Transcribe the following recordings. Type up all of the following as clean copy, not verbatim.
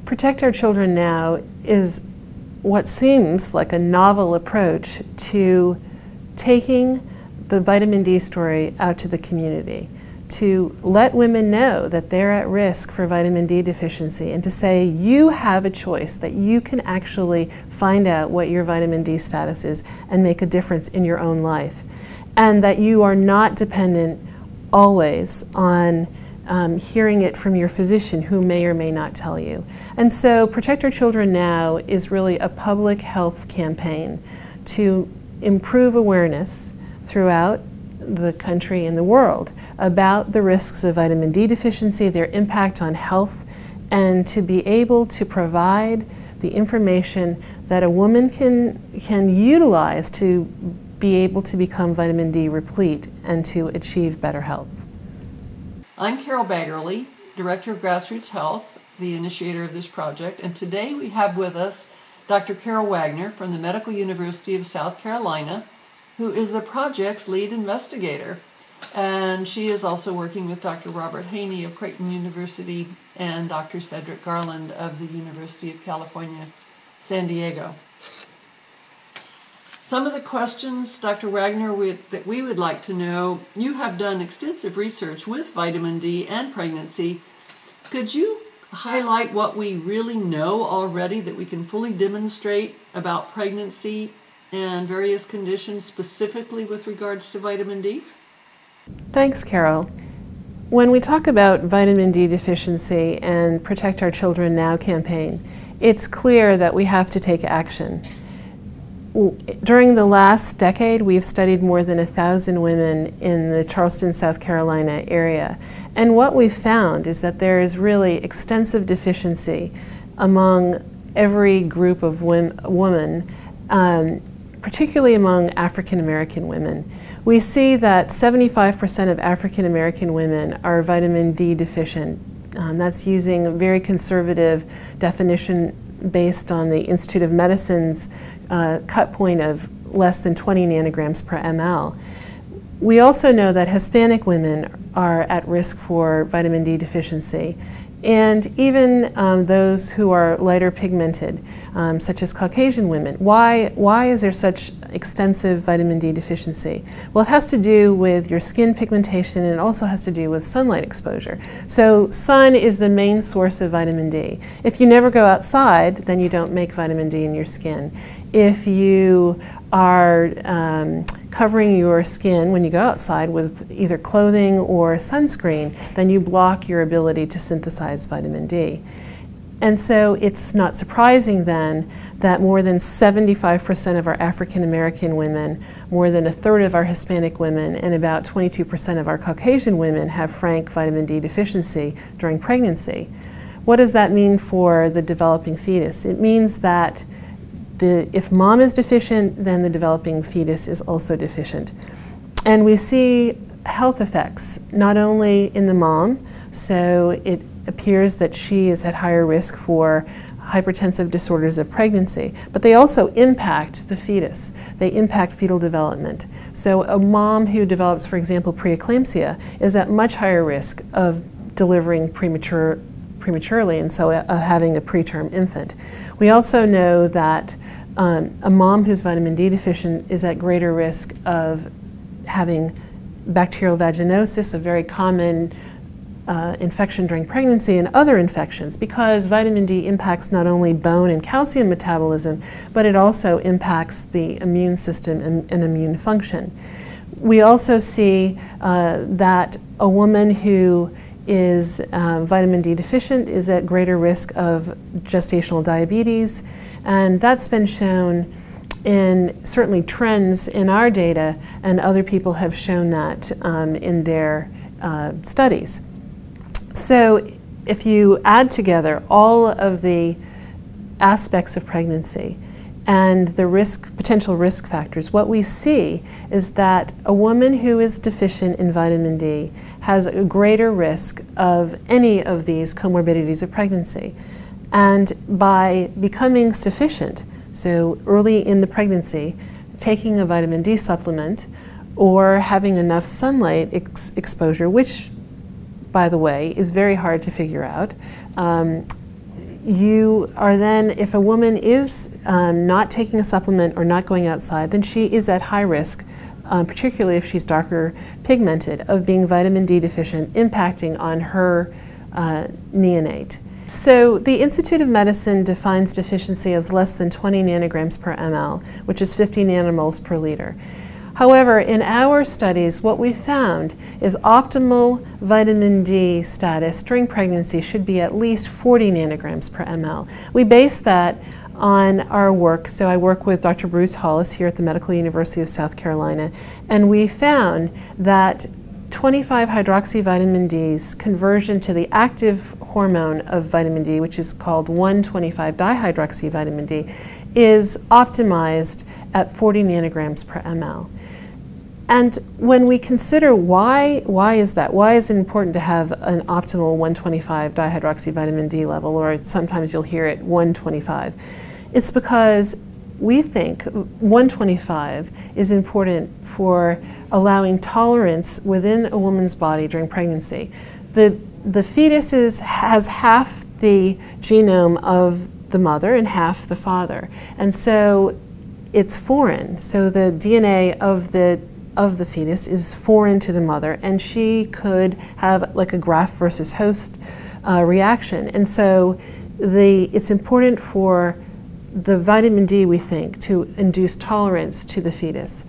Protect Our Children Now is what seems like a novel approach to taking the vitamin D story out to the community, to let women know that they're at risk for vitamin D deficiency, and to say you have a choice, that you can actually find out what your vitamin D status is and make a difference in your own life, and that you are not dependent always on hearing it from your physician, who may or may not tell you. And so Protect Our Children Now is really a public health campaign to improve awareness throughout the country and the world about the risks of vitamin D deficiency, their impact on health, and to be able to provide the information that a woman can utilize to be able to become vitamin D replete and to achieve better health. I'm Carole Baggerly, Director of GrassrootsHealth, the initiator of this project, and today we have with us Dr. Carole Wagner from the Medical University of South Carolina, who is the project's lead investigator. And she is also working with Dr. Robert Haney of Creighton University and Dr. Cedric Garland of the University of California, San Diego. Some of the questions, Dr. Wagner, that we would like to know, you have done extensive research with vitamin D and pregnancy. Could you highlight what we really know already that we can fully demonstrate about pregnancy and various conditions specifically with regards to vitamin D? Thanks, Carole. When we talk about vitamin D deficiency and Protect Our Children Now campaign, it's clear that we have to take action. During the last decade, we've studied more than 1,000 women in the Charleston, South Carolina area. And what we've found is that there is really extensive deficiency among every group of women, particularly among African American women. We see that 75% of African American women are vitamin D deficient. That's using a very conservative definition based on the Institute of Medicine's cut point of less than 20 nanograms per ml. We also know that Hispanic women are at risk for vitamin D deficiency, and even those who are lighter pigmented, such as Caucasian women. Why is there such extensive vitamin D deficiency? Well, it has to do with your skin pigmentation, and it also has to do with sunlight exposure. So sun is the main source of vitamin D. If you never go outside, then you don't make vitamin D in your skin. If you are covering your skin when you go outside with either clothing or sunscreen, then you block your ability to synthesize vitamin D. And so it's not surprising then that more than 75% of our African American women, more than a third of our Hispanic women, and about 22% of our Caucasian women have frank vitamin D deficiency during pregnancy. What does that mean for the developing fetus? It means that if mom is deficient, then the developing fetus is also deficient. And we see health effects, not only in the mom, so it appears that she is at higher risk for hypertensive disorders of pregnancy, but they also impact the fetus. They impact fetal development. So a mom who develops, for example, preeclampsia is at much higher risk of delivering prematurely, and so having a preterm infant. We also know that a mom who's vitamin D deficient is at greater risk of having bacterial vaginosis, a very common infection during pregnancy, and other infections, because vitamin D impacts not only bone and calcium metabolism, but it also impacts the immune system and immune function. We also see that a woman who is vitamin D deficient is at greater risk of gestational diabetes, and that's been shown in certainly trends in our data, and other people have shown that in their studies. So if you add together all of the aspects of pregnancy and the potential risk factors, what we see is that a woman who is deficient in vitamin D has a greater risk of any of these comorbidities of pregnancy. And by becoming sufficient, so early in the pregnancy, taking a vitamin D supplement or having enough sunlight exposure, which, by the way, is very hard to figure out, you are then, if a woman is not taking a supplement or not going outside, then she is at high risk, particularly if she's darker pigmented, of being vitamin D deficient, impacting on her neonate. So the Institute of Medicine defines deficiency as less than 20 nanograms per ml, which is 50 nanomoles per liter. However, in our studies, what we found is optimal vitamin D status during pregnancy should be at least 40 nanograms per ml. We base that on our work. So I work with Dr. Bruce Hollis here at the Medical University of South Carolina, and we found that 25-hydroxyvitamin D's conversion to the active hormone of vitamin D, which is called 1,25-dihydroxyvitamin D, is optimized at 40 nanograms per ml. And when we consider why is that? Why is it important to have an optimal 1,25-dihydroxyvitamin D level, or sometimes you'll hear it 125? It's because we think 125 is important for allowing tolerance within a woman's body during pregnancy. The fetus has half the genome of the mother and half the father, and so it's foreign. So the DNA of the fetus is foreign to the mother, and she could have like a graft versus host reaction. And so it's important for the vitamin D, we think, to induce tolerance to the fetus.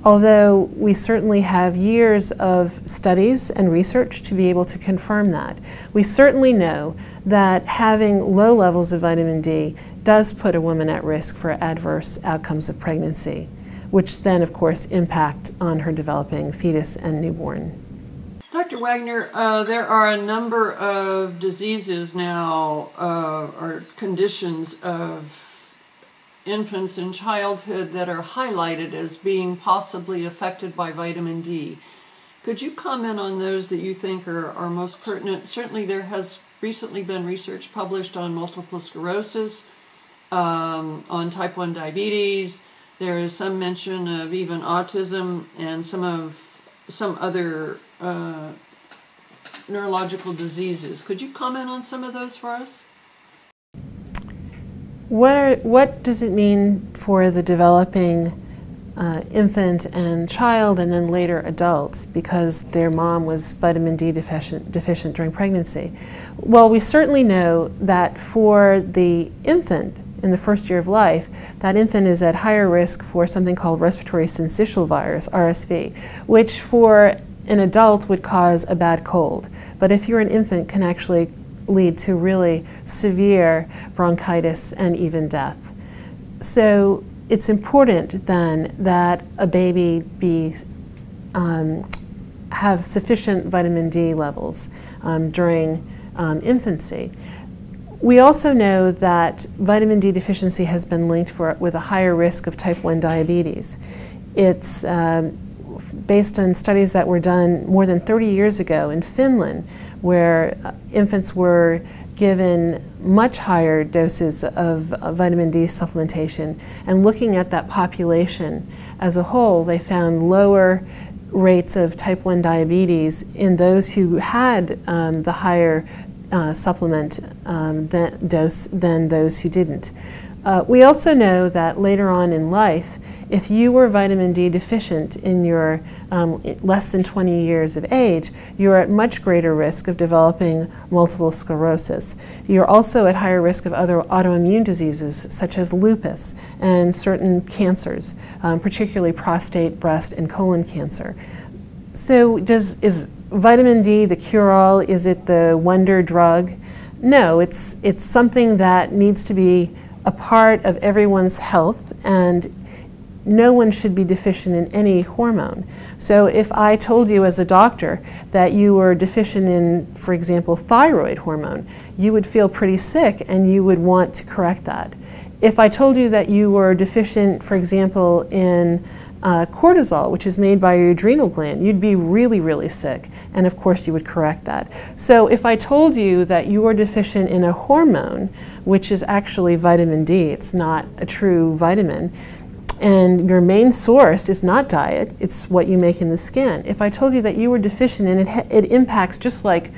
Although we certainly have years of studies and research to be able to confirm that. We certainly know that having low levels of vitamin D does put a woman at risk for adverse outcomes of pregnancy, which then, of course, impact on her developing fetus and newborn. Dr. Wagner, there are a number of diseases now, or conditions of infants in childhood that are highlighted as being possibly affected by vitamin D. Could you comment on those that you think are most pertinent? Certainly there has recently been research published on multiple sclerosis, on type 1 diabetes. There is some mention of even autism and some other neurological diseases. Could you comment on some of those for us? What does it mean for the developing infant and child, and then later adult, because their mom was vitamin D deficient during pregnancy? Well, we certainly know that for the infant in the first year of life, that infant is at higher risk for something called respiratory syncytial virus, RSV, which for an adult would cause a bad cold. But if you're an infant, can actually lead to really severe bronchitis and even death. So it's important then that a baby have sufficient vitamin D levels during infancy. We also know that vitamin D deficiency has been linked with a higher risk of type 1 diabetes. It's based on studies that were done more than 30 years ago in Finland, where infants were given much higher doses of vitamin D supplementation. And looking at that population as a whole, they found lower rates of type 1 diabetes in those who had the higher supplement dose than those who didn't. We also know that later on in life, if you were vitamin D deficient in your less than 20 years of age, you're at much greater risk of developing multiple sclerosis. You're also at higher risk of other autoimmune diseases such as lupus and certain cancers, particularly prostate, breast, and colon cancer. So is vitamin D the cure-all? Is it the wonder drug? No, it's something that needs to be a part of everyone's health, and no one should be deficient in any hormone. So if I told you as a doctor that you were deficient in, for example, thyroid hormone, you would feel pretty sick and you would want to correct that. If I told you that you were deficient, for example, in cortisol, which is made by your adrenal gland, you'd be really, really sick, and of course you would correct that. So if I told you that you were deficient in a hormone, which is actually vitamin D, it's not a true vitamin, and your main source is not diet, it's what you make in the skin. If I told you that you were deficient and it impacts just like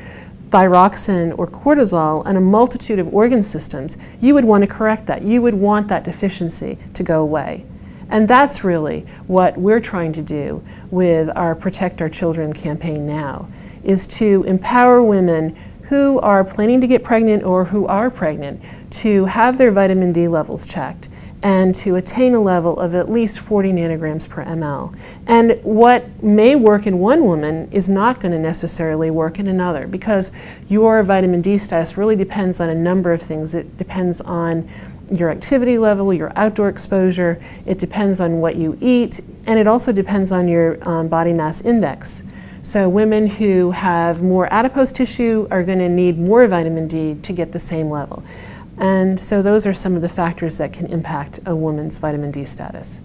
thyroxine or cortisol on a multitude of organ systems, you would want to correct that. You would want that deficiency to go away. And that's really what we're trying to do with our Protect Our Children campaign now, is to empower women who are planning to get pregnant or who are pregnant to have their vitamin D levels checked and to attain a level of at least 40 nanograms per ml. And what may work in one woman is not going to necessarily work in another, because your vitamin D status really depends on a number of things. It depends on your activity level, your outdoor exposure, it depends on what you eat, and it also depends on your body mass index. So women who have more adipose tissue are going to need more vitamin D to get the same level. And so those are some of the factors that can impact a woman's vitamin D status.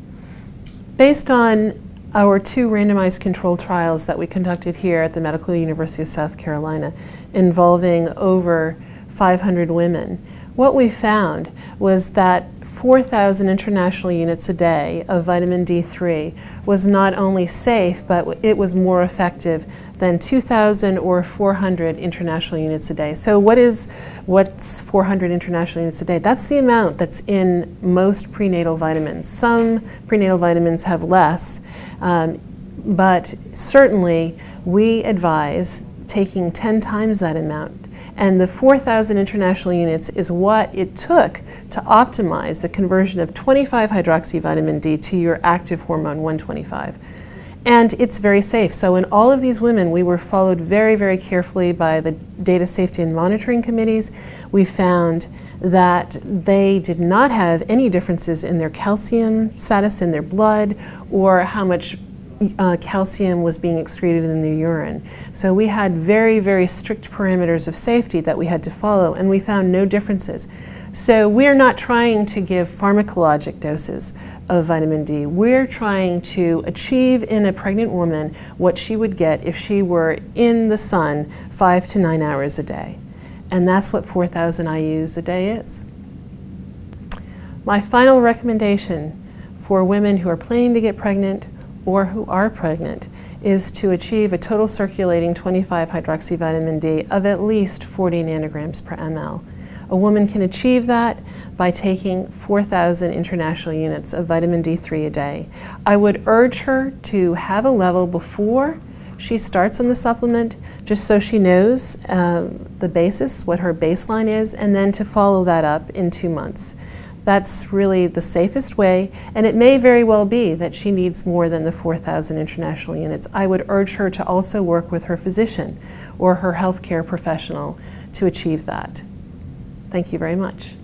Based on our 2 randomized controlled trials that we conducted here at the Medical University of South Carolina involving over 500 women, what we found was that 4,000 international units a day of vitamin D3 was not only safe, but it was more effective than 2,000 or 400 international units a day. So what's 400 international units a day? That's the amount that's in most prenatal vitamins. Some prenatal vitamins have less, but certainly we advise taking 10 times that amount. And the 4,000 international units is what it took to optimize the conversion of 25-hydroxy vitamin D to your active hormone 125. And it's very safe. So in all of these women, we were followed very, very carefully by the data safety and monitoring committees. We found that they did not have any differences in their calcium status in their blood or how much calcium was being excreted in the urine. So we had very, very strict parameters of safety that we had to follow, and we found no differences. So we're not trying to give pharmacologic doses of vitamin D. We're trying to achieve in a pregnant woman what she would get if she were in the sun 5 to 9 hours a day. And that's what 4,000 IUs a day is. My final recommendation for women who are planning to get pregnant or who are pregnant is to achieve a total circulating 25-hydroxy vitamin D of at least 40 nanograms per ml. A woman can achieve that by taking 4,000 international units of vitamin D3 a day. I would urge her to have a level before she starts on the supplement, just so she knows the basis, what her baseline is, and then to follow that up in 2 months. That's really the safest way, and it may very well be that she needs more than the 4,000 international units. I would urge her to also work with her physician or her healthcare professional to achieve that. Thank you very much.